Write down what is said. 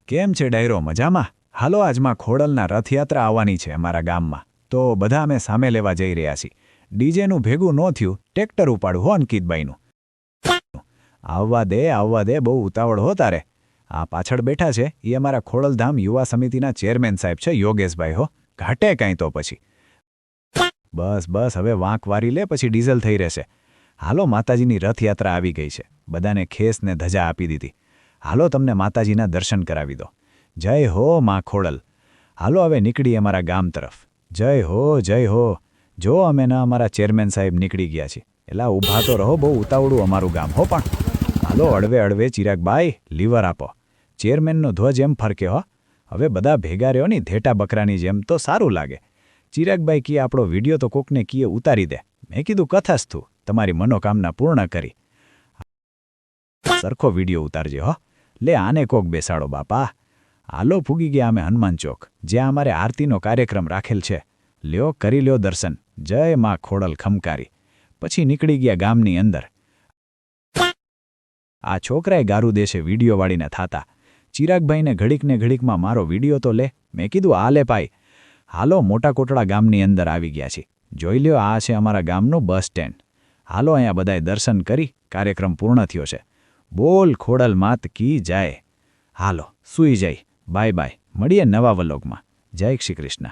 કેમ છે ડાયરો મજામાં? હાલો આજમાં ખોડલના રથયાત્રા આવવાની છે અમારા ગામમાં, તો બધા અમે સામે લેવા જઈ રહ્યા છીએ. ડીજેનું ભેગું ન થયું, ટ્રેક્ટર ઉપાડું હો અંકિતભાઈનું. આવવા દે બહુ ઉતાવળ હો તારે. આ પાછળ બેઠા છે એ અમારા ખોડલધામ યુવા સમિતિના ચેરમેન સાહેબ છે યોગેશભાઈ હો. ઘાટે કાંઈ તો પછી. બસ હવે વાંક વારી લે પછી ડીઝલ થઈ રહેશે. હાલો માતાજીની રથયાત્રા આવી ગઈ છે, બધાને ખેસ ને ધજા આપી દીધી. હાલો તમને માતાજીના દર્શન કરાવી દો. જય હો માં ખોડલ. હાલો હવે નીકળી અમારા ગામ તરફ. જય હો. જો અમે ના અમારા ચેરમેન સાહેબ નીકળી ગયા છીએ. એલા ઊભા તો રહો, બહુ ઉતાવળું અમારું ગામ હો. પણ હાલો અડવે ચિરાગભાઈ લીવર આપો. ચેરમેનનો ધ્વજ એમ ફરકે હો. હવે બધા ભેગા રહ્યો ની ધેટા બકરાની જેમ તો સારું લાગે. ચિરાગભાઈ કીએ આપણો વિડીયો તો કોકને કીએ ઉતારી દે. મેં કીધું કથાસ્થું, તમારી મનોકામના પૂર્ણ કરી. સરખો વિડીયો ઉતારજે હો. લે આને કોક બેસાડો બાપા. હાલો ફૂગી ગયા અમે હનુમાન ચોક, જ્યાં અમારે આરતીનો કાર્યક્રમ રાખેલ છે. લ્યો કરી લ્યો દર્શન. જય માં ખોડલ ખમકારી. પછી નીકળી ગયા ગામની અંદર. આ છોકરાએ ગારું દેશે વિડીયો વાળીને થાતા. ચિરાગભાઈને ઘડીકમાં મારો વિડીયો તો લે. મેં કીધું આ લે પાઈ. હાલો મોટા કોટડા ગામની અંદર આવી ગયા છે. જોઈ લ્યો આ છે અમારા ગામનું બસ સ્ટેન્ડ. હાલો અહીંયા બધાએ દર્શન કરી કાર્યક્રમ પૂર્ણ થયો છે. બોલ ખોડલ માત કી જાય. હાલો સૂઈ જાય. બાય મળીએ નવા વ્લોગમાં. જય શ્રી કૃષ્ણ.